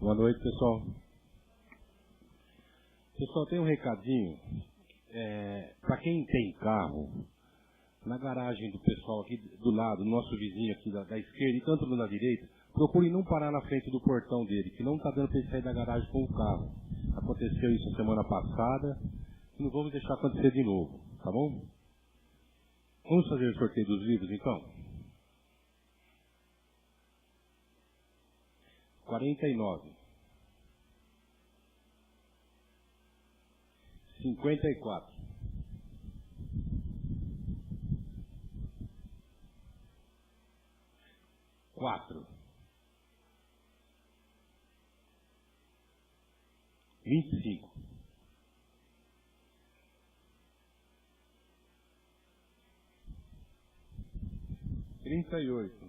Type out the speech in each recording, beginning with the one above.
Boa noite, pessoal. Pessoal, tem um recadinho. Para quem tem carro, na garagem do pessoal aqui do lado, nosso vizinho aqui da esquerda e tanto da direita, procure não parar na frente do portão dele, que não está dando para ele sair da garagem com o carro. Aconteceu isso semana passada e não vamos deixar acontecer de novo, tá bom? Vamos fazer o sorteio dos livros, então? 49. 54. 4. 25. 38.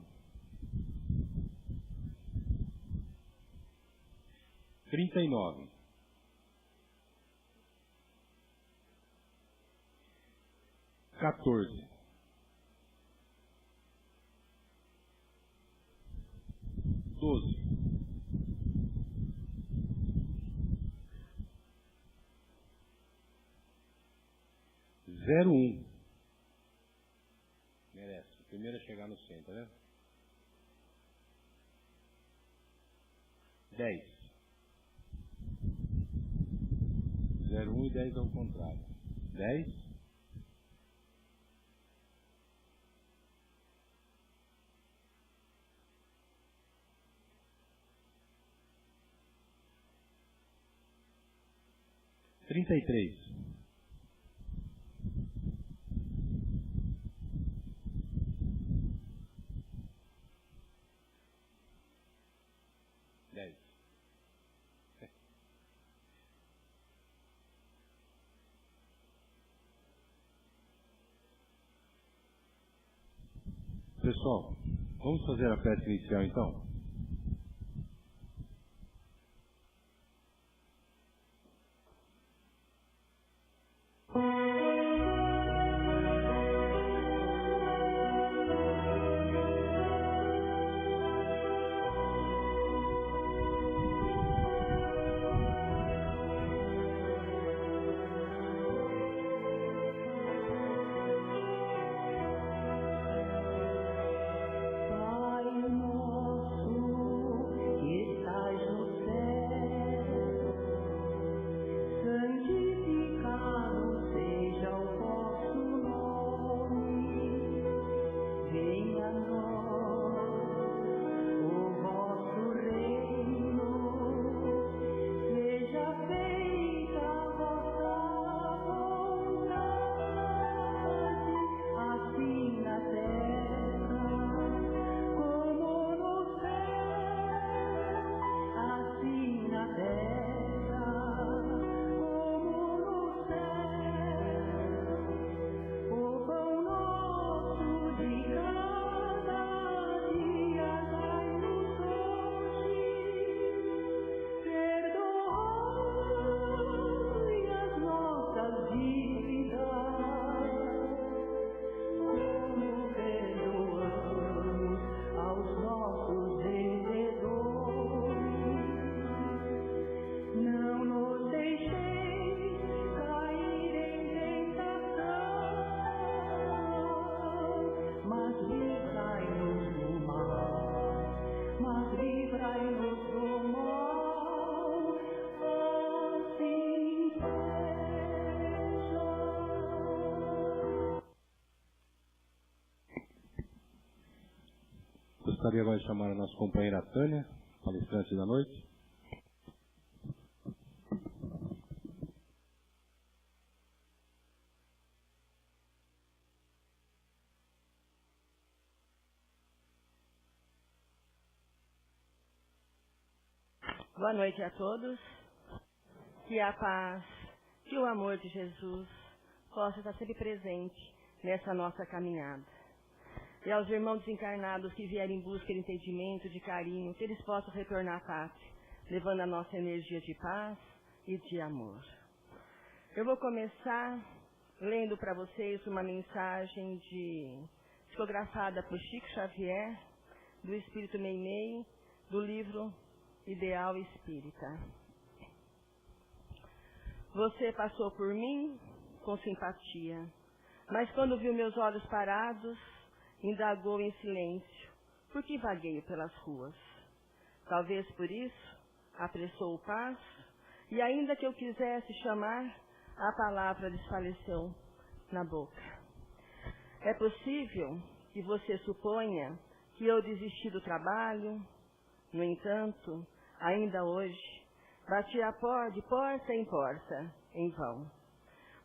39. 14. 12. 01. Merece. O primeiro a chegar no centro, né? 10. 01 e 10 ao contrário. 10. 33. 10. Pessoal, vamos fazer a peça inicial então? Gostaria agora de chamar a nossa companheira Tânia, palestrante da noite. Boa noite a todos. Que a paz, que o amor de Jesus possa estar sempre presente nessa nossa caminhada. E aos irmãos desencarnados que vierem em busca de entendimento, de carinho, que eles possam retornar à pátria, levando a nossa energia de paz e de amor. Eu vou começar lendo para vocês uma mensagem psicografada por Chico Xavier, do Espírito Meimei, do livro ideal espírita. Você passou por mim com simpatia, mas quando viu meus olhos parados, indagou em silêncio, por que vagueio pelas ruas? Talvez por isso apressou o passo, e ainda que eu quisesse chamar, a palavra desfaleceu na boca. É possível que você suponha que eu desisti do trabalho. No entanto, ainda hoje, bati de porta em porta, em vão.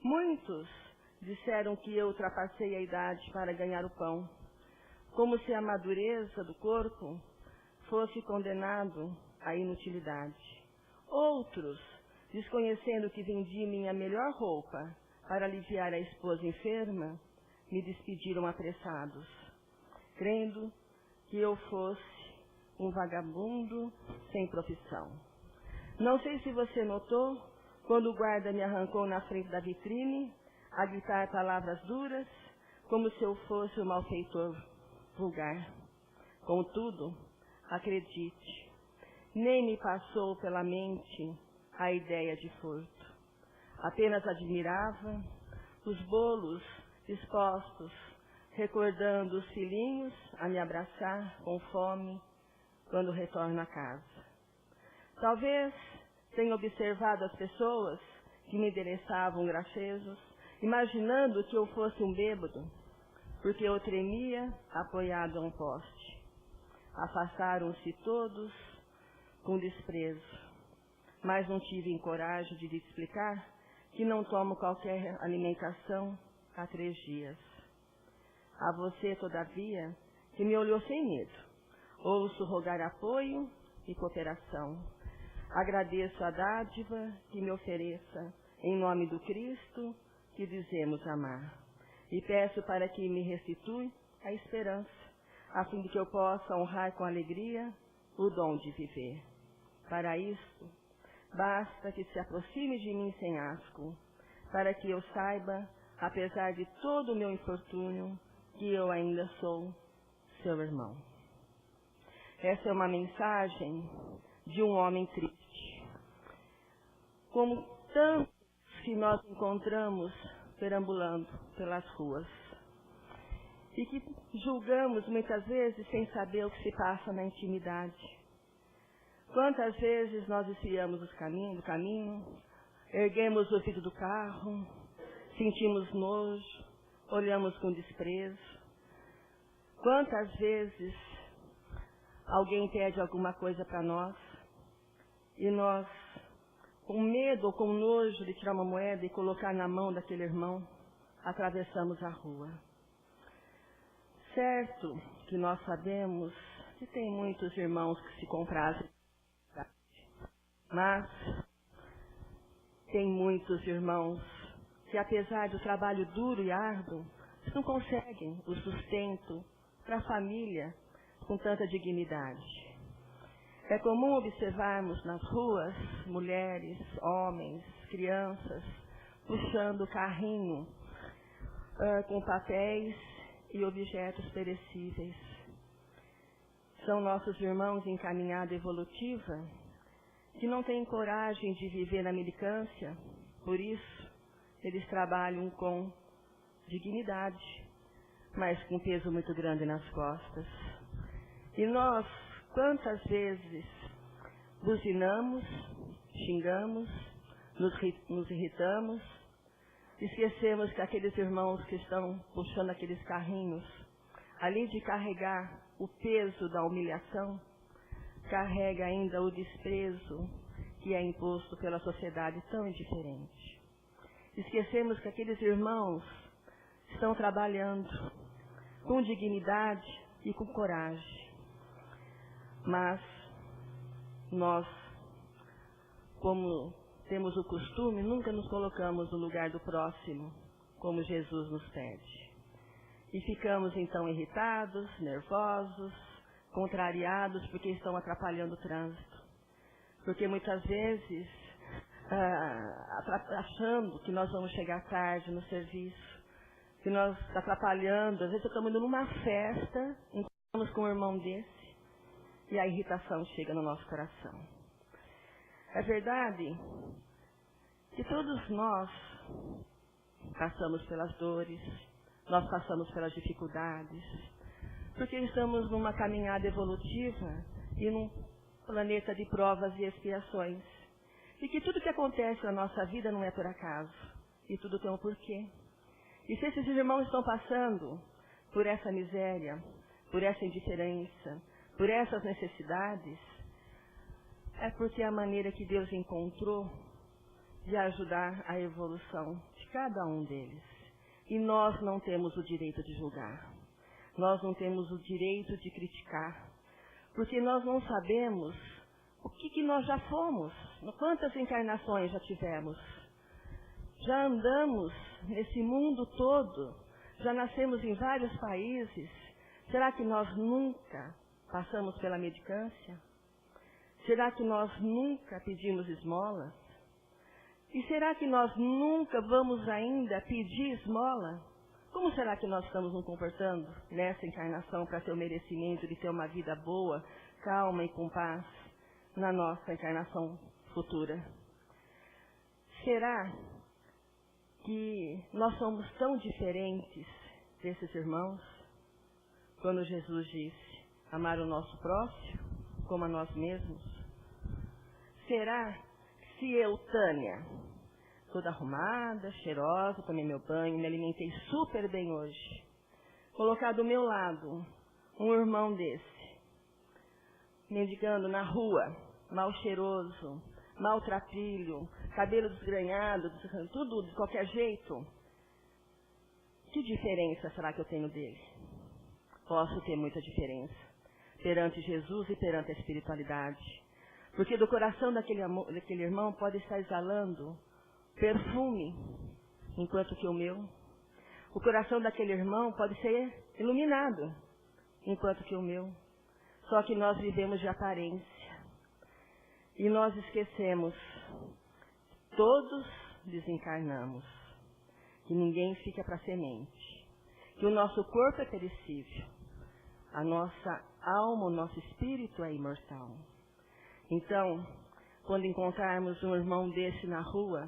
Muitos disseram que eu ultrapassei a idade para ganhar o pão, como se a madureza do corpo fosse condenado à inutilidade. Outros, desconhecendo que vendi minha melhor roupa para aliviar a esposa enferma, me despediram apressados, crendo que eu fosse um vagabundo sem profissão. Não sei se você notou, quando o guarda me arrancou na frente da vitrine, a gritar palavras duras, como se eu fosse um malfeitor vulgar. Contudo, acredite, nem me passou pela mente a ideia de furto. Apenas admirava os bolos expostos, recordando os filhinhos a me abraçar com fome quando retorno a casa. Talvez tenha observado as pessoas que me endereçavam gracejos, imaginando que eu fosse um bêbado, porque eu tremia apoiado a um poste. Afastaram-se todos com desprezo, mas não tive coragem de lhe explicar que não tomo qualquer alimentação há 3 dias. A você, todavia, que me olhou sem medo, ouço rogar apoio e cooperação. Agradeço a dádiva que me ofereça, em nome do Cristo que dizemos amar. E peço para que me restitui a esperança, a fim de que eu possa honrar com alegria o dom de viver. Para isso, basta que se aproxime de mim sem asco, para que eu saiba, apesar de todo o meu infortúnio, que eu ainda sou seu irmão. Essa é uma mensagem de um homem triste. Como tantos que nós encontramos perambulando pelas ruas e que julgamos muitas vezes sem saber o que se passa na intimidade. Quantas vezes nós desviamos do caminho, erguemos o vidro do carro, sentimos nojo, olhamos com desprezo. Quantas vezes alguém pede alguma coisa para nós e nós, com medo ou com nojo de tirar uma moeda e colocar na mão daquele irmão, atravessamos a rua. Certo que nós sabemos que tem muitos irmãos que se comprazem, mas tem muitos irmãos que, apesar do trabalho duro e árduo, não conseguem o sustento para a família com tanta dignidade. É comum observarmos nas ruas mulheres, homens, crianças puxando o carrinho com papéis e objetos perecíveis. São nossos irmãos em caminhada evolutiva que não têm coragem de viver na militância, por isso eles trabalham com dignidade, mas com peso muito grande nas costas. E nós, quantas vezes buzinamos, xingamos, nos irritamos, esquecemos que aqueles irmãos que estão puxando aqueles carrinhos, além de carregar o peso da humilhação, carrega ainda o desprezo que é imposto pela sociedade tão indiferente. Esquecemos que aqueles irmãos estão trabalhando com dignidade e com coragem. Mas nós, como temos o costume, nunca nos colocamos no lugar do próximo, como Jesus nos pede. E ficamos então irritados, nervosos, contrariados porque estão atrapalhando o trânsito. Porque muitas vezes, achando que nós vamos chegar tarde no serviço, que nós atrapalhando, às vezes estamos indo numa festa, encontramos com um irmão desse, e a irritação chega no nosso coração. É verdade que todos nós passamos pelas dores, nós passamos pelas dificuldades, porque estamos numa caminhada evolutiva e num planeta de provas e expiações. E que tudo que acontece na nossa vida não é por acaso, e tudo tem um porquê. E se esses irmãos estão passando por essa miséria, por essa indiferença, por essas necessidades, é porque é a maneira que Deus encontrou de ajudar a evolução de cada um deles. E nós não temos o direito de julgar. Nós não temos o direito de criticar. Porque nós não sabemos o que nós já fomos, quantas encarnações já tivemos. Já andamos nesse mundo todo, já nascemos em vários países. Será que nós nunca passamos pela mendicância? Será que nós nunca pedimos esmolas? E será que nós nunca vamos ainda pedir esmola? Como será que nós estamos nos comportando nessa encarnação para ter o merecimento de ter uma vida boa, calma e com paz na nossa encarnação futura? Será que nós somos tão diferentes desses irmãos? Quando Jesus disse, amar o nosso próximo como a nós mesmos? Será que se eu, Tânia, toda arrumada, cheirosa, tomei meu banho, me alimentei super bem hoje, colocar do meu lado um irmão desse, mendigando na rua, mal cheiroso, maltrapilho, cabelo desgrenhado, tudo de qualquer jeito, que diferença será que eu tenho dele? Posso ter muita diferença perante Jesus e perante a espiritualidade. Porque do coração daquele irmão pode estar exalando perfume, enquanto que o coração daquele irmão pode ser iluminado, enquanto que o meu. Só que nós vivemos de aparência. E nós esquecemos, todos desencarnamos, que ninguém fica para semente, que o nosso corpo é perecível, a nossa alma, o nosso espírito é imortal. Então, quando encontrarmos um irmão desse na rua,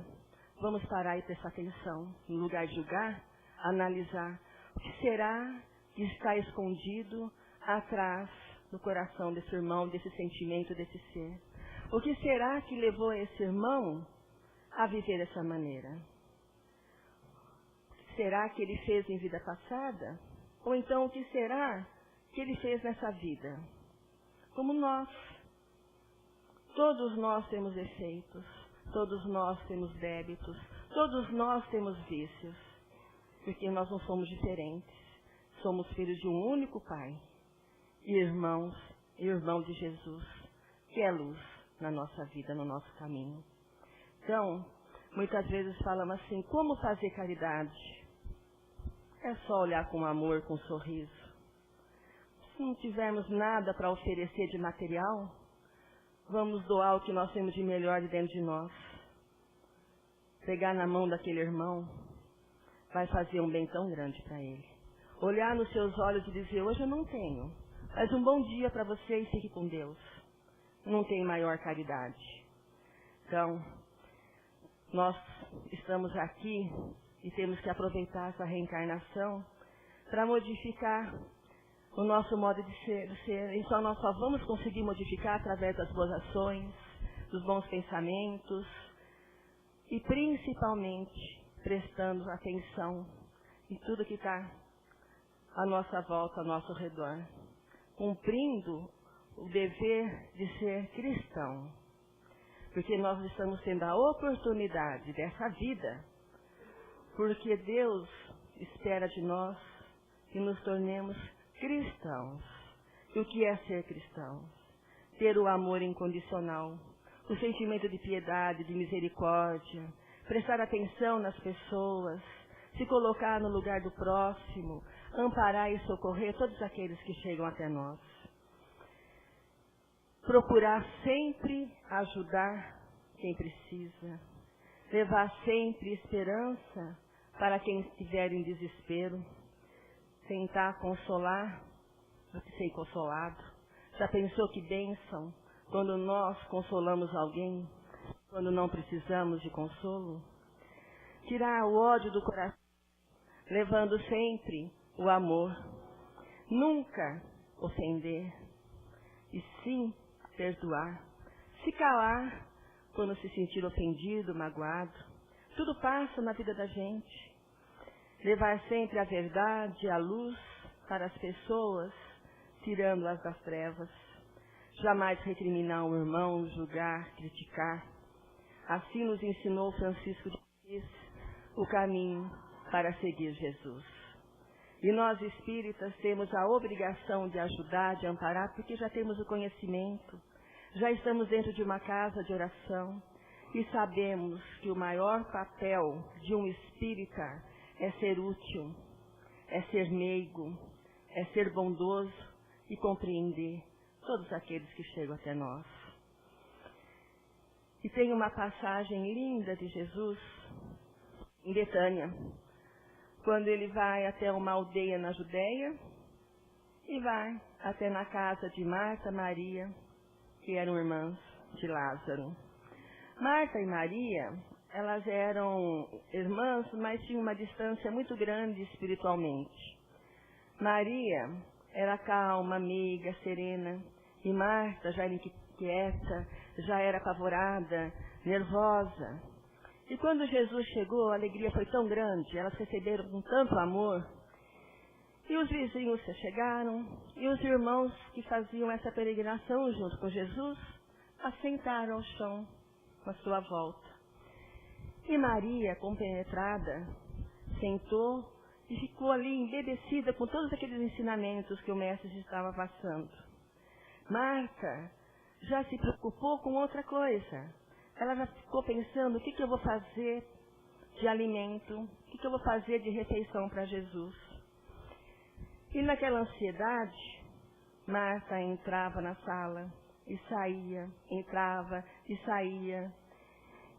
vamos parar e prestar atenção, no lugar de julgar, analisar o que será que está escondido atrás do coração desse irmão, desse sentimento, desse ser. O que será que levou esse irmão a viver dessa maneira? O que será que ele fez em vida passada? Ou então o que será que ele fez nessa vida? Como nós. Todos nós temos defeitos, todos nós temos débitos, todos nós temos vícios, porque nós não somos diferentes. Somos filhos de um único Pai, e irmão de Jesus, que é luz na nossa vida, no nosso caminho. Então, muitas vezes falamos assim, como fazer caridade? É só olhar com amor, com sorriso. Se não tivermos nada para oferecer de material, vamos doar o que nós temos de melhor de dentro de nós. Pegar na mão daquele irmão vai fazer um bem tão grande para ele. Olhar nos seus olhos e dizer, hoje eu não tenho, mas um bom dia para você e fique com Deus. Não tem maior caridade. Então, nós estamos aqui e temos que aproveitar essa reencarnação para modificar o nosso modo de ser. E nós só vamos conseguir modificar através das boas ações, dos bons pensamentos e principalmente prestando atenção em tudo que está à nossa volta, ao nosso redor, cumprindo o dever de ser cristão, porque nós estamos tendo a oportunidade dessa vida, porque Deus espera de nós que nos tornemos cristãos. E o que é ser cristão? Ter o amor incondicional, o sentimento de piedade, de misericórdia, prestar atenção nas pessoas, se colocar no lugar do próximo, amparar e socorrer todos aqueles que chegam até nós. Procurar sempre ajudar quem precisa, levar sempre esperança para quem estiver em desespero, tentar consolar o que ser consolado. Já pensou que bênção quando nós consolamos alguém? quando não precisamos de consolo. Tirar o ódio do coração, levando sempre o amor. Nunca ofender, e sim perdoar. Se calar quando se sentir ofendido, magoado. Tudo passa na vida da gente. Levar sempre a verdade, a luz para as pessoas, tirando-as das trevas. Jamais recriminar um irmão, julgar, criticar. Assim nos ensinou Francisco de Assis o caminho para seguir Jesus. E nós espíritas temos a obrigação de ajudar, de amparar, porque já temos o conhecimento, já estamos dentro de uma casa de oração e sabemos que o maior papel de um espírita é ser útil, é ser meigo, é ser bondoso e compreender todos aqueles que chegam até nós. E tem uma passagem linda de Jesus em Betânia, quando ele vai até uma aldeia na Judéia e vai até na casa de Marta e Maria, que eram irmãs de Lázaro. Marta e Maria, elas eram irmãs, mas tinham uma distância muito grande espiritualmente. Maria era calma, amiga, serena, e Marta já era inquieta, já era apavorada, nervosa. E quando Jesus chegou, a alegria foi tão grande, elas receberam com tanto amor. E os vizinhos se chegaram, e os irmãos que faziam essa peregrinação junto com Jesus, assentaram ao chão com a sua volta. E Maria, compenetrada, sentou e ficou ali embebecida com todos aqueles ensinamentos que o Mestre estava passando. Marta já se preocupou com outra coisa. Ela já ficou pensando, o que eu vou fazer de alimento, o que eu vou fazer de refeição para Jesus. E naquela ansiedade, Marta entrava na sala e saía, entrava e saía.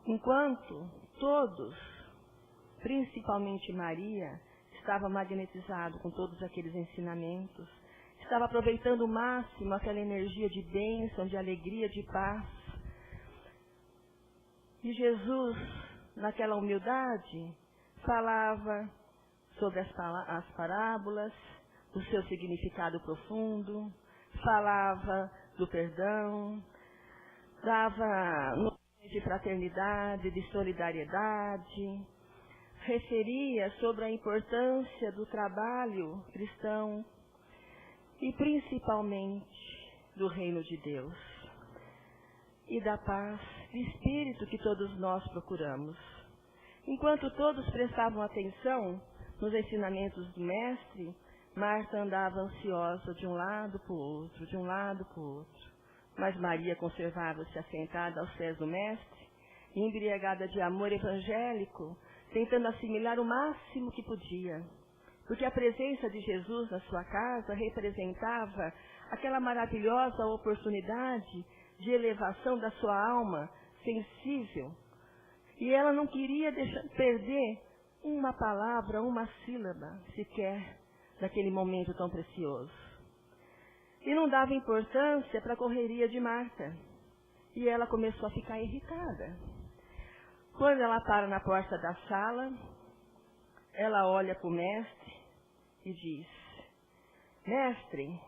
Enquanto todos, principalmente Maria, estava magnetizado com todos aqueles ensinamentos, estava aproveitando o máximo aquela energia de bênção, de alegria, de paz. E Jesus, naquela humildade, falava sobre as parábolas, o seu significado profundo, falava do perdão, dava noções de fraternidade, de solidariedade, referia sobre a importância do trabalho cristão e principalmente do reino de Deus e da paz de espírito que todos nós procuramos. Enquanto todos prestavam atenção nos ensinamentos do Mestre, Marta andava ansiosa de um lado para o outro, de um lado para o outro. Mas Maria conservava-se assentada aos pés do Mestre, embriagada de amor evangélico, tentando assimilar o máximo que podia. Porque a presença de Jesus na sua casa representava aquela maravilhosa oportunidade de elevação da sua alma sensível. E ela não queria perder uma palavra, uma sílaba sequer daquele momento tão precioso. E não dava importância para a correria de Marta. E ela começou a ficar irritada. Quando ela para na porta da sala, ela olha para o Mestre e diz: Mestre,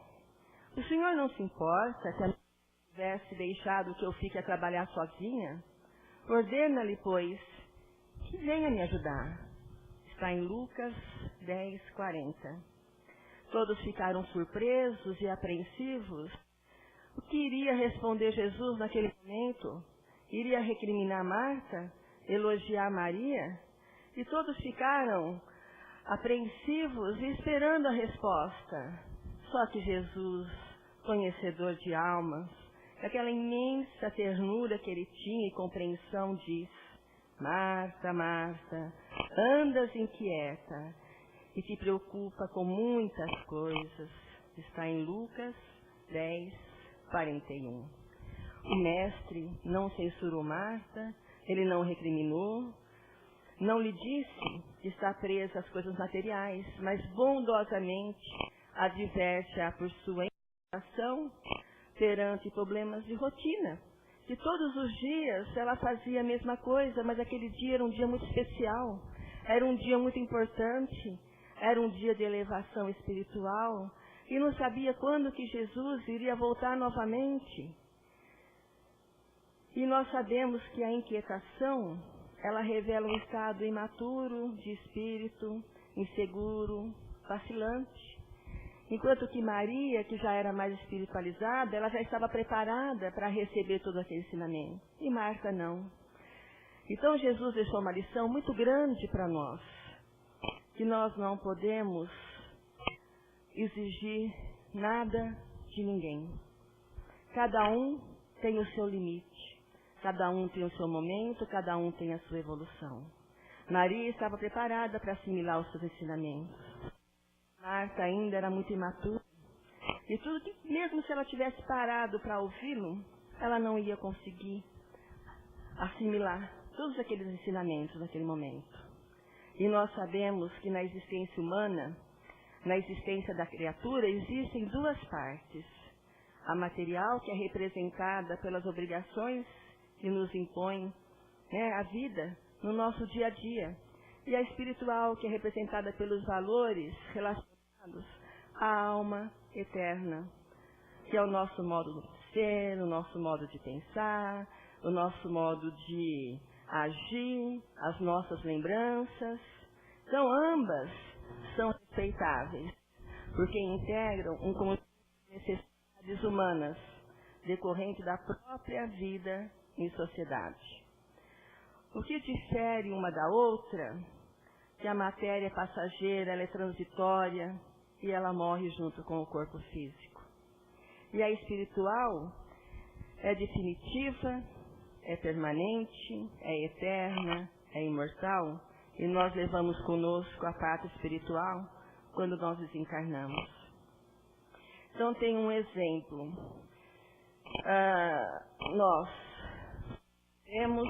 o senhor não se importa se a minha tivesse deixado que eu fique a trabalhar sozinha? Ordena-lhe, pois, que venha me ajudar. Está em Lucas 10:40. Todos ficaram surpresos e apreensivos. O que iria responder Jesus naquele momento? Iria recriminar Marta? Elogiar Maria? E todos ficaram apreensivos e esperando a resposta. Só que Jesus, conhecedor de almas, aquela imensa ternura que ele tinha e compreensão, diz: Marta, Marta, andas inquieta e te preocupa com muitas coisas. Está em Lucas 10:41. O Mestre não censurou Marta, ele não recriminou, não lhe disse que está presa às coisas materiais, mas bondosamente adverte-a por sua inquietação perante problemas de rotina, que todos os dias ela fazia a mesma coisa, mas aquele dia era um dia muito especial, era um dia muito importante, era um dia de elevação espiritual, e não sabia quando que Jesus iria voltar novamente. E nós sabemos que a inquietação, ela revela um estado imaturo de espírito, inseguro, vacilante. Enquanto que Maria, que já era mais espiritualizada, ela já estava preparada para receber todo aquele ensinamento. E Marta não. Então Jesus deixou uma lição muito grande para nós, que nós não podemos exigir nada de ninguém. Cada um tem o seu limite, cada um tem o seu momento, cada um tem a sua evolução. Maria estava preparada para assimilar os seus ensinamentos. Marta ainda era muito imatura. E tudo que, mesmo se ela tivesse parado para ouvi-lo, ela não ia conseguir assimilar todos aqueles ensinamentos naquele momento. E nós sabemos que na existência humana, na existência da criatura, existem duas partes. A material, que é representada pelas obrigações que nos impõe, a vida no nosso dia a dia. E a espiritual, que é representada pelos valores relacionados à alma eterna, que é o nosso modo de ser, o nosso modo de pensar, o nosso modo de agir, as nossas lembranças. Então, ambas são respeitáveis, porque integram um conjunto de necessidades humanas, decorrente da própria vida em sociedade. O que difere uma da outra, que a matéria é passageira, ela é transitória e ela morre junto com o corpo físico. E a espiritual é definitiva, é permanente, é eterna, é imortal, e nós levamos conosco a pátria espiritual quando nós desencarnamos. Então tem um exemplo. Nós temos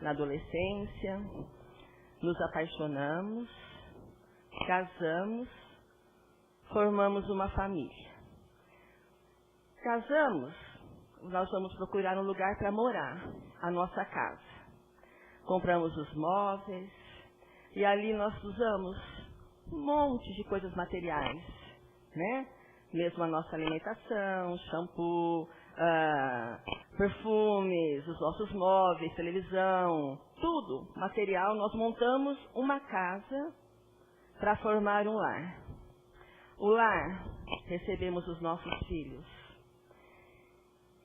na adolescência, nos apaixonamos, casamos, formamos uma família. Casamos, nós vamos procurar um lugar para morar, a nossa casa. Compramos os móveis e ali nós usamos um monte de coisas materiais, Mesmo a nossa alimentação, shampoo, perfumes, os nossos móveis, televisão, tudo material. Nós montamos uma casa para formar um lar. O lar, recebemos os nossos filhos.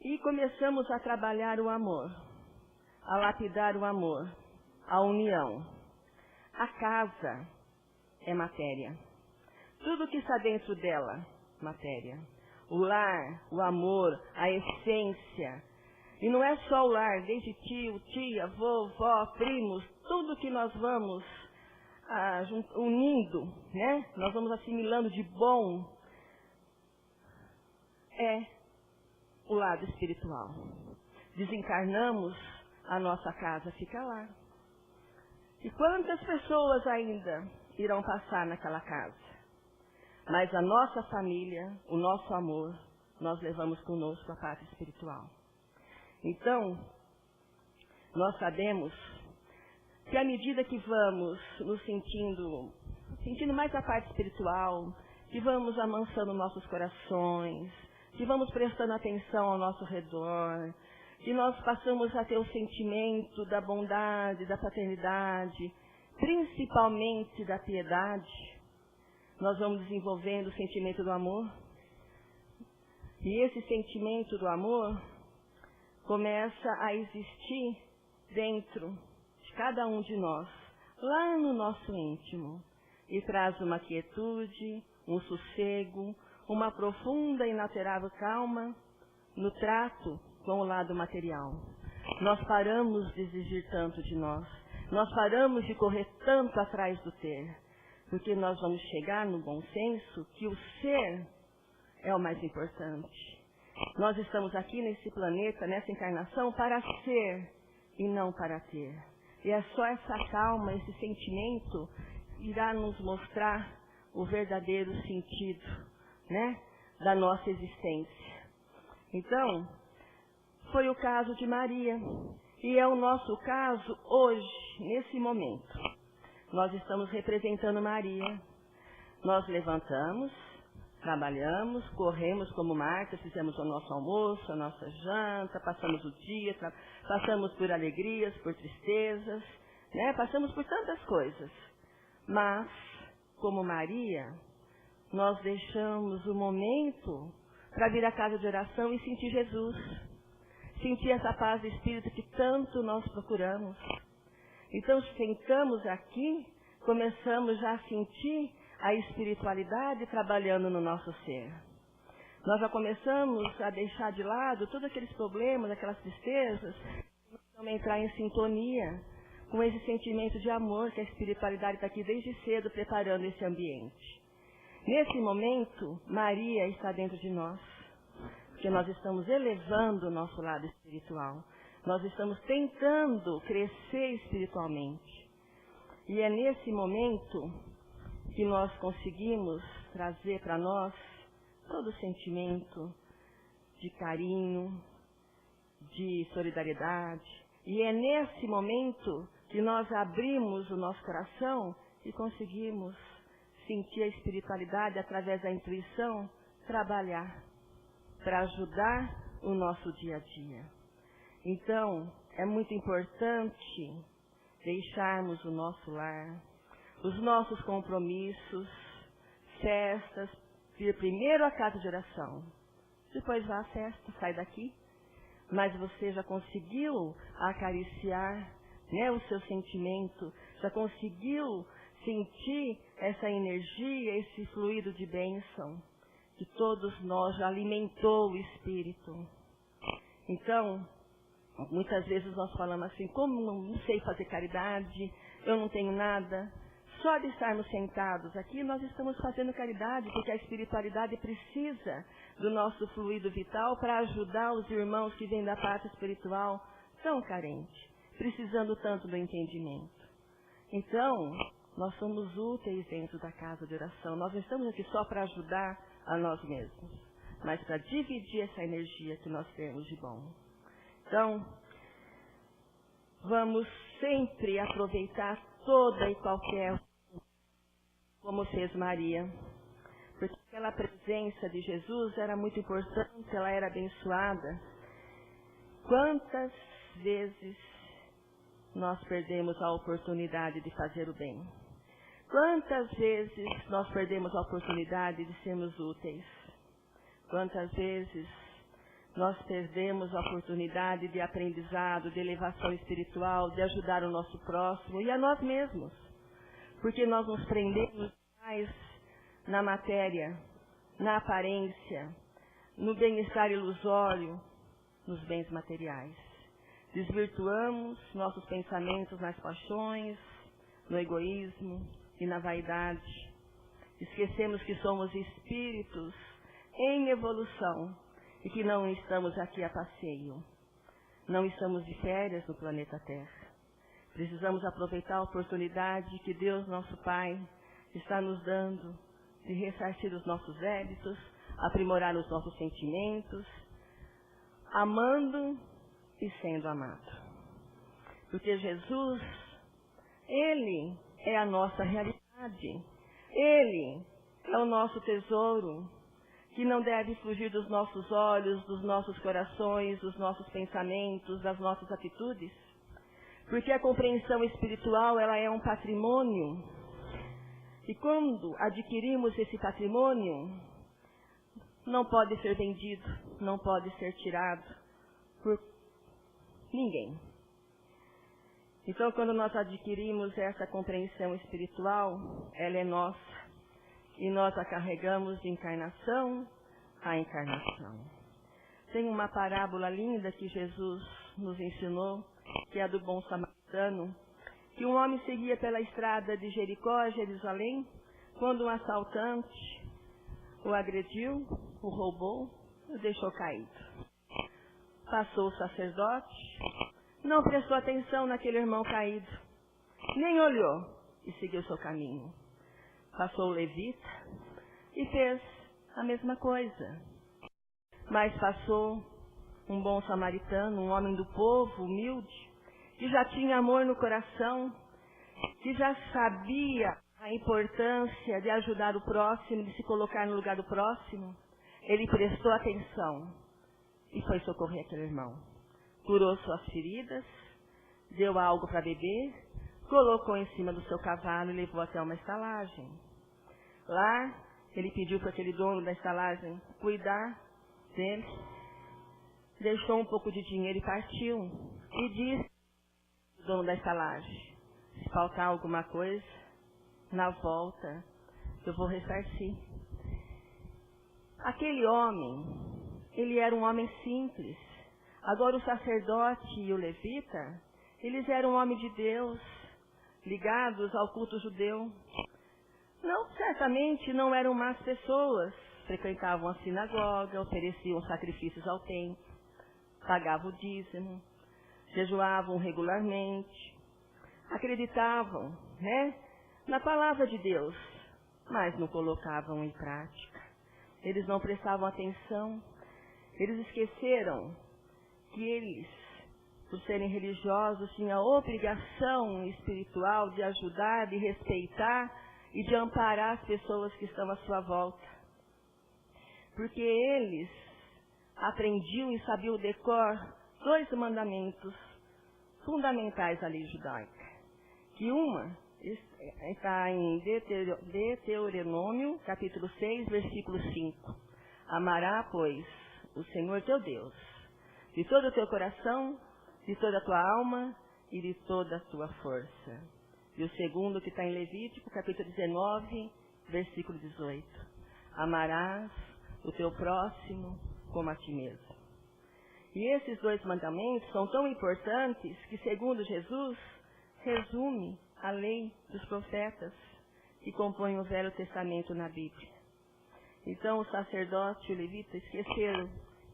E começamos a trabalhar o amor, a lapidar o amor, a união. A casa é matéria. Tudo que está dentro dela, matéria. O lar, o amor, a essência. E não é só o lar, desde tio, tia, avô, vó, primos, tudo que nós vamos unindo, Nós vamos assimilando de bom, é o lado espiritual. Desencarnamos, a nossa casa fica lá. E quantas pessoas ainda irão passar naquela casa? Mas a nossa família, o nosso amor, nós levamos conosco a pátria espiritual. Então, nós sabemos que à medida que vamos nos sentindo mais a parte espiritual, que vamos amansando nossos corações, que vamos prestando atenção ao nosso redor, que nós passamos a ter o sentimento da bondade, da fraternidade, principalmente da piedade, nós vamos desenvolvendo o sentimento do amor. E esse sentimento do amor começa a existir dentro de cada um de nós, lá no nosso íntimo, e traz uma quietude, um sossego, uma profunda e inalterável calma no trato com o lado material. Nós paramos de exigir tanto de nós, nós paramos de correr tanto atrás do ter, porque nós vamos chegar no bom senso que o ser é o mais importante. Nós estamos aqui nesse planeta, nessa encarnação, para ser e não para ter. E é só essa calma, esse sentimento, irá nos mostrar o verdadeiro sentido, da nossa existência. Então, foi o caso de Maria. E é o nosso caso hoje, nesse momento. Nós estamos representando Maria. Nós levantamos, trabalhamos, corremos como Marta, fizemos o nosso almoço, a nossa janta, passamos o dia, passamos por alegrias, por tristezas, né? Passamos por tantas coisas. Mas, como Maria, nós deixamos o momento para vir à casa de oração e sentir Jesus. Sentir essa paz de espírito que tanto nós procuramos. Então, sentamos aqui, começamos já a sentir a espiritualidade trabalhando no nosso ser. Nós já começamos a deixar de lado todos aqueles problemas, aquelas tristezas, e entrar em sintonia com esse sentimento de amor que a espiritualidade está aqui desde cedo preparando esse ambiente. Nesse momento, Maria está dentro de nós, porque nós estamos elevando o nosso lado espiritual. Nós estamos tentando crescer espiritualmente. E é nesse momento que nós conseguimos trazer para nós todo o sentimento de carinho, de solidariedade. E é nesse momento que nós abrimos o nosso coração e conseguimos sentir a espiritualidade através da intuição trabalhar para ajudar o nosso dia a dia. Então, é muito importante deixarmos o nosso lar, os nossos compromissos, festas, ir primeiro à casa de oração, depois vá à festa, sai daqui, mas você já conseguiu acariciar, né, o seu sentimento, já conseguiu sentir essa energia, esse fluido de bênção, que todos nós já alimentou o espírito. Então, muitas vezes nós falamos assim, como não sei fazer caridade, eu não tenho nada. Só de estarmos sentados aqui, nós estamos fazendo caridade, porque a espiritualidade precisa do nosso fluido vital para ajudar os irmãos que vêm da parte espiritual tão carente, precisando tanto do entendimento. Então, nós somos úteis dentro da casa de oração. Nós não estamos aqui só para ajudar a nós mesmos, mas para dividir essa energia que nós temos de bom. Então, vamos sempre aproveitar toda e qualquer, como fez Maria, porque aquela presença de Jesus era muito importante, ela era abençoada. Quantas vezes nós perdemos a oportunidade de fazer o bem? Quantas vezes nós perdemos a oportunidade de sermos úteis? Quantas vezes nós perdemos a oportunidade de aprendizado, de elevação espiritual, de ajudar o nosso próximo e a nós mesmos? Porque nós nos prendemos mais na matéria, na aparência, no bem-estar ilusório, nos bens materiais. Desvirtuamos nossos pensamentos nas paixões, no egoísmo e na vaidade. Esquecemos que somos espíritos em evolução e que não estamos aqui a passeio. Não estamos de férias no planeta Terra. Precisamos aproveitar a oportunidade que Deus, nosso Pai, está nos dando de ressarcir os nossos débitos, aprimorar os nossos sentimentos, amando e sendo amado. Porque Jesus, Ele é a nossa realidade. Ele é o nosso tesouro, que não deve fugir dos nossos olhos, dos nossos corações, dos nossos pensamentos, das nossas atitudes. Porque a compreensão espiritual, ela é um patrimônio. E quando adquirimos esse patrimônio, não pode ser vendido, não pode ser tirado por ninguém. Então, quando nós adquirimos essa compreensão espiritual, ela é nossa. E nós a carregamos de encarnação a encarnação. Tem uma parábola linda que Jesus nos ensinou, que é a do bom samaritano, que um homem seguia pela estrada de Jericó a Jerusalém, quando um assaltante o agrediu, o roubou, o deixou caído. Passou o sacerdote, não prestou atenção naquele irmão caído, nem olhou e seguiu seu caminho. Passou o levita e fez a mesma coisa. Mas passou um bom samaritano, um homem do povo, humilde, que já tinha amor no coração, que já sabia a importância de ajudar o próximo, de se colocar no lugar do próximo. Ele prestou atenção e foi socorrer aquele irmão. Curou suas feridas, deu algo para beber, colocou em cima do seu cavalo e levou até uma estalagem. Lá, ele pediu para aquele dono da estalagem cuidar dele, deixou um pouco de dinheiro e partiu. E disse ao dono da estalagem: se faltar alguma coisa, na volta eu vou ressarcir. Aquele homem, ele era um homem simples. Agora o sacerdote e o levita, eles eram homens de Deus, ligados ao culto judeu. Não, certamente não eram más pessoas. Frequentavam a sinagoga, ofereciam sacrifícios ao templo, pagavam o dízimo, jejuavam regularmente, acreditavam, na palavra de Deus, mas não colocavam em prática. Eles não prestavam atenção. Eles esqueceram que eles, por serem religiosos, tinham a obrigação espiritual de ajudar, de respeitar e de amparar as pessoas que estão à sua volta. Porque eles aprendiam e sabiam o decor 2 mandamentos fundamentais da lei judaica. Que uma está em Deuteronômio, capítulo 6, versículo 5. Amará, pois, o Senhor teu Deus, de todo o teu coração, de toda a tua alma e de toda a tua força. E o segundo, que está em Levítico, capítulo 19, versículo 18. Amarás o teu próximo como a ti mesmo. E esses 2 mandamentos são tão importantes que, segundo Jesus, resume a lei dos profetas que compõem o Velho Testamento na Bíblia. Então, o sacerdote e o levita esqueceram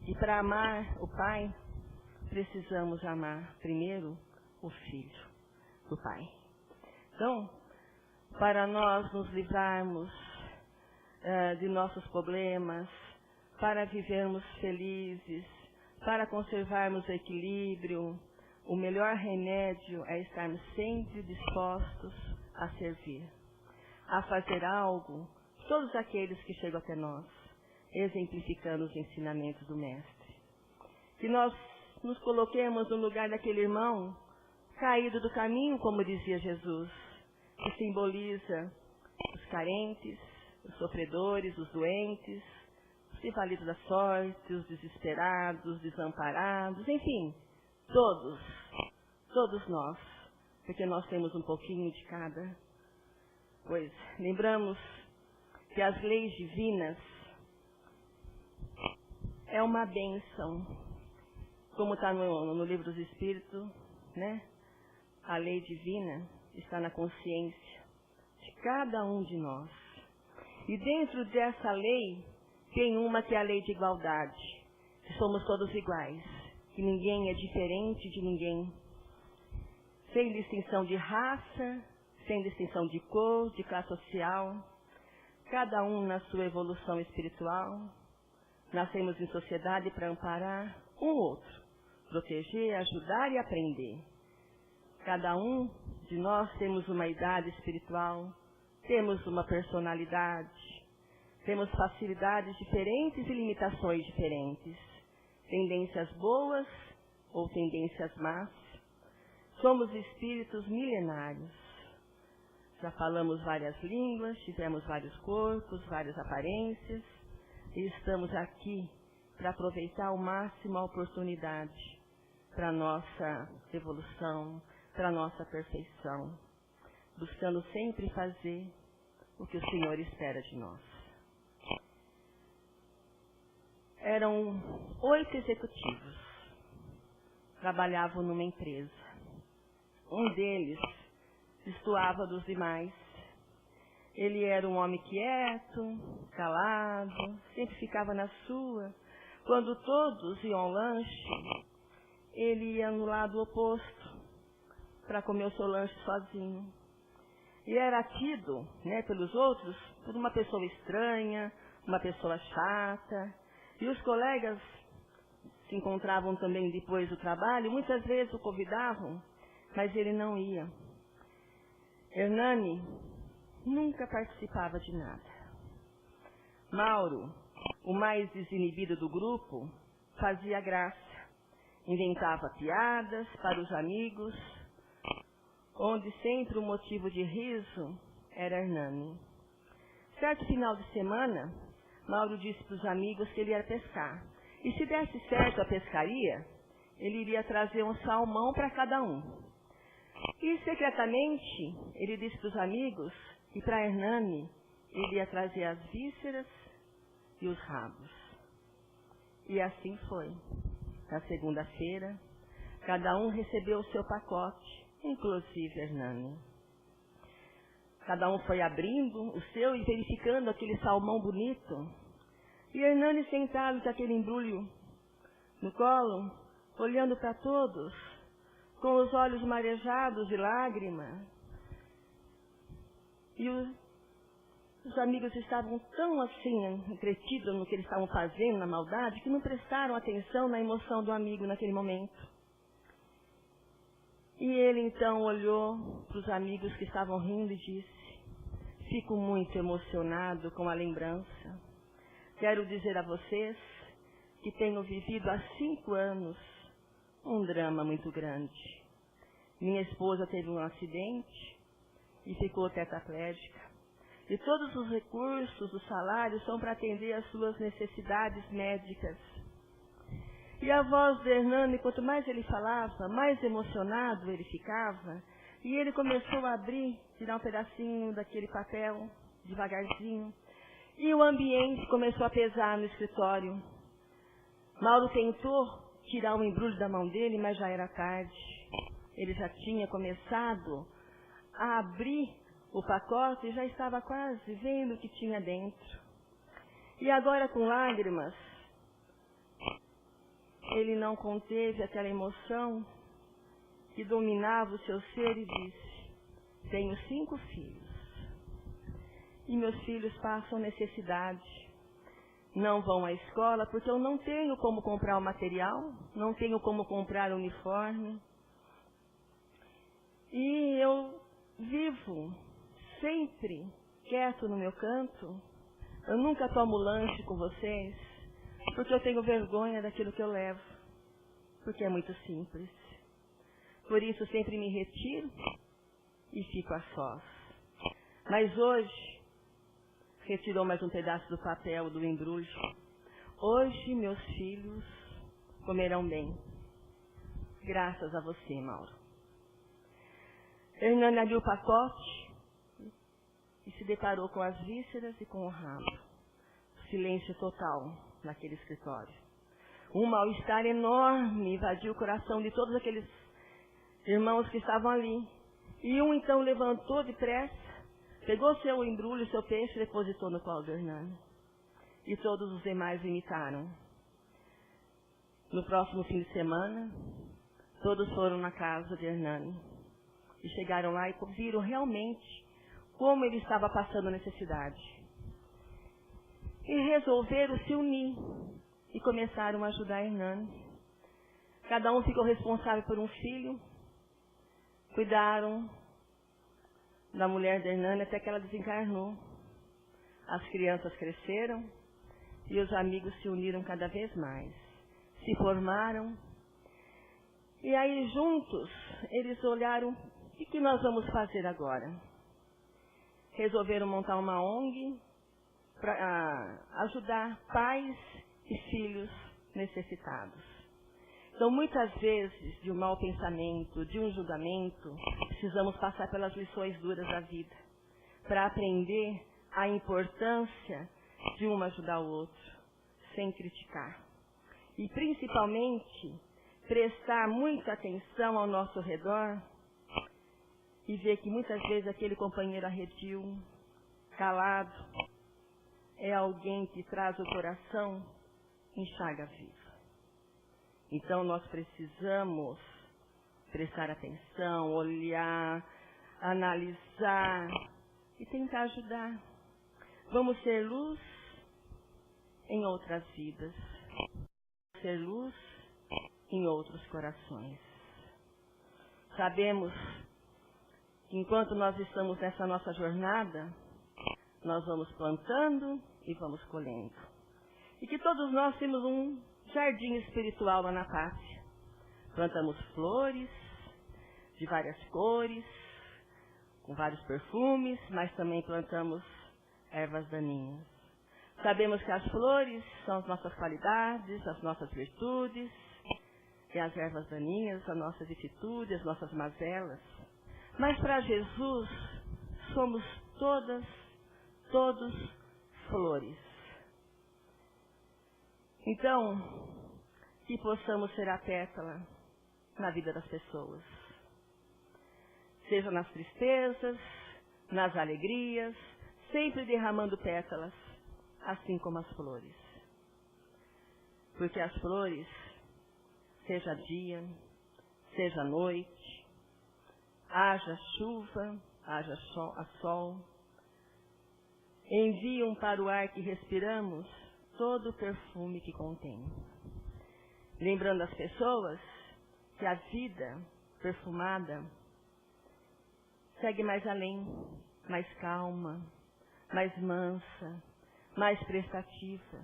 que para amar o Pai, precisamos amar primeiro o Filho do Pai. Então, para nós nos livrarmos de nossos problemas, para vivermos felizes, para conservarmos o equilíbrio, o melhor remédio é estarmos sempre dispostos a servir, a fazer algo, todos aqueles que chegam até nós, exemplificando os ensinamentos do Mestre. Que nós nos coloquemos no lugar daquele irmão caído do caminho, como dizia Jesus, que simboliza os carentes, os sofredores, os doentes, os invalidos da sorte, os desesperados, os desamparados, enfim, todos nós, porque nós temos um pouquinho de cada coisa. Lembramos que as leis divinas é uma bênção, como está no livro dos Espíritos, A lei divina está na consciência de cada um de nós. E dentro dessa lei, tem uma que é a lei de igualdade, que somos todos iguais, que ninguém é diferente de ninguém, sem distinção de raça, sem distinção de cor, de classe social, cada um na sua evolução espiritual. Nascemos em sociedade para amparar um outro, proteger, ajudar e aprender. Cada um de nós temos uma idade espiritual, temos uma personalidade, temos facilidades diferentes e limitações diferentes, tendências boas ou tendências más. Somos espíritos milenários. Já falamos várias línguas, tivemos vários corpos, várias aparências, e estamos aqui para aproveitar ao máximo a oportunidade para a nossa evolução, para a nossa perfeição, buscando sempre fazer o que o Senhor espera de nós. Eram 8 executivos, trabalhavam numa empresa. Um deles destoava dos demais. Ele era um homem quieto, calado, sempre ficava na sua. Quando todos iam ao lanche, ele ia no lado oposto para comer o seu lanche sozinho. E era tido, pelos outros, por uma pessoa estranha, uma pessoa chata. E os colegas se encontravam também depois do trabalho, muitas vezes o convidavam, mas ele não ia. Hernani nunca participava de nada. Mauro, o mais desinibido do grupo, fazia graça, inventava piadas para os amigos, onde sempre o motivo de riso era Hernani. Certo final de semana, Mauro disse para os amigos que ele ia pescar. E se desse certo a pescaria, ele iria trazer um salmão para cada um. E secretamente, ele disse para os amigos que para Hernani ele ia trazer as vísceras e os rabos. E assim foi. Na segunda-feira, cada um recebeu o seu pacote, inclusive Hernani. Cada um foi abrindo o seu e verificando aquele salmão bonito. E Hernani sentado com aquele embrulho no colo, olhando para todos, com os olhos marejados de lágrima. E os amigos estavam tão assim, entretidos no que eles estavam fazendo, na maldade, que não prestaram atenção na emoção do amigo naquele momento. E ele então olhou para os amigos que estavam rindo e disse: fico muito emocionado com a lembrança. Quero dizer a vocês que tenho vivido há 5 anos um drama muito grande. Minha esposa teve um acidente e ficou tetraplégica. E todos os recursos do salário são para atender às suas necessidades médicas. E a voz de Hernani, quanto mais ele falava, mais emocionado ele ficava. E ele começou a abrir, tirar um pedacinho daquele papel, devagarzinho. E o ambiente começou a pesar no escritório. Mauro tentou tirar o embrulho da mão dele, mas já era tarde. Ele já tinha começado a abrir o pacote e já estava quase vendo o que tinha dentro. E agora, com lágrimas, ele não conteve aquela emoção que dominava o seu ser e disse: tenho 5 filhos. E meus filhos passam necessidade. Não vão à escola porque eu não tenho como comprar o material, não tenho como comprar o uniforme. E eu vivo sempre quieto no meu canto. Eu nunca tomo lanche com vocês, porque eu tenho vergonha daquilo que eu levo, porque é muito simples. Por isso sempre me retiro e fico a sós. Mas hoje, retirou mais um pedaço do papel do embrulho. Hoje meus filhos comerão bem, graças a você, Mauro. Hernani abriu o pacote e se deparou com as vísceras e com o rabo. Silêncio total naquele escritório. Um mal-estar enorme invadiu o coração de todos aqueles irmãos que estavam ali. E um então levantou depressa, pegou seu embrulho, seu peixe e depositou no colo do Hernani. E todos os demais imitaram. No próximo fim de semana, todos foram na casa de Hernani. E chegaram lá e viram realmente como ele estava passando necessidade. E resolveram se unir e começaram a ajudar Hernani. Cada um ficou responsável por um filho. Cuidaram da mulher de Hernani até que ela desencarnou. As crianças cresceram e os amigos se uniram cada vez mais. Se formaram. E aí juntos eles olharam: o que nós vamos fazer agora? Resolveram montar uma ONG para ajudar pais e filhos necessitados. Então, muitas vezes, de um mau pensamento, de um julgamento, precisamos passar pelas lições duras da vida, para aprender a importância de um ajudar o outro, sem criticar. E, principalmente, prestar muita atenção ao nosso redor e ver que muitas vezes aquele companheiro arredio, calado, é alguém que traz o coração em chaga viva. Então nós precisamos prestar atenção, olhar, analisar e tentar ajudar. Vamos ser luz em outras vidas. Ser luz em outros corações. Sabemos que enquanto nós estamos nessa nossa jornada, nós vamos plantando e vamos colhendo. E que todos nós temos um jardim espiritual lá na pátria. Plantamos flores de várias cores, com vários perfumes, mas também plantamos ervas daninhas. Sabemos que as flores são as nossas qualidades, as nossas virtudes, e as ervas daninhas, a nossa vicissitude, as nossas mazelas. Mas para Jesus, somos todos flores. Então, que possamos ser a pétala na vida das pessoas. Seja nas tristezas, nas alegrias, sempre derramando pétalas, assim como as flores. Porque as flores, seja dia, seja noite, haja chuva, haja sol, enviam para o ar que respiramos todo o perfume que contém. Lembrando as pessoas que a vida perfumada segue mais além, mais calma, mais mansa, mais prestativa.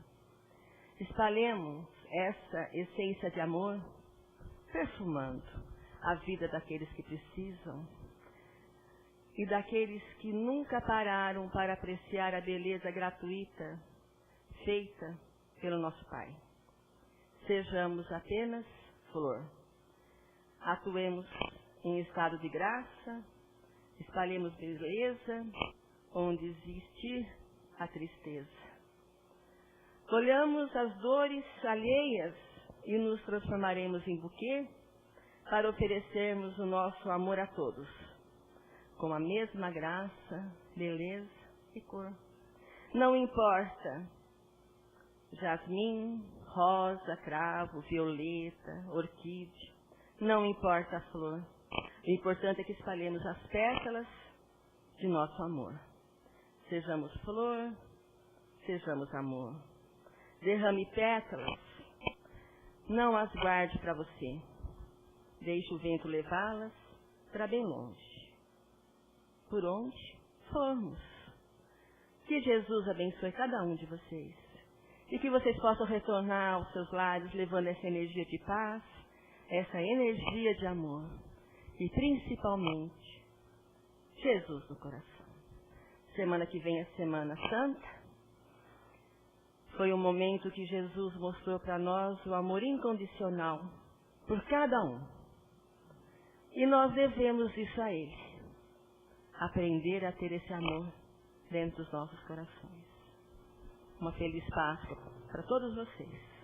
Espalhemos essa essência de amor, perfumando a vida daqueles que precisam e daqueles que nunca pararam para apreciar a beleza gratuita feita pelo nosso Pai. Sejamos apenas flor. Atuemos em estado de graça, espalhemos beleza onde existir a tristeza. Colhamos as dores alheias e nos transformaremos em buquê para oferecermos o nosso amor a todos, com a mesma graça, beleza e cor. Não importa jasmim, rosa, cravo, violeta, orquídea, não importa a flor. O importante é que espalhemos as pétalas de nosso amor. Sejamos flor, sejamos amor. Derrame pétalas, não as guarde para você. Deixe o vento levá-las para bem longe. Por onde formos. Que Jesus abençoe cada um de vocês. E que vocês possam retornar aos seus lares levando essa energia de paz, essa energia de amor. E principalmente, Jesus no coração. Semana que vem é Semana Santa. Foi um momento que Jesus mostrou para nós o amor incondicional por cada um. E nós devemos isso a Ele. Aprender a ter esse amor dentro dos nossos corações. Uma feliz Páscoa para todos vocês.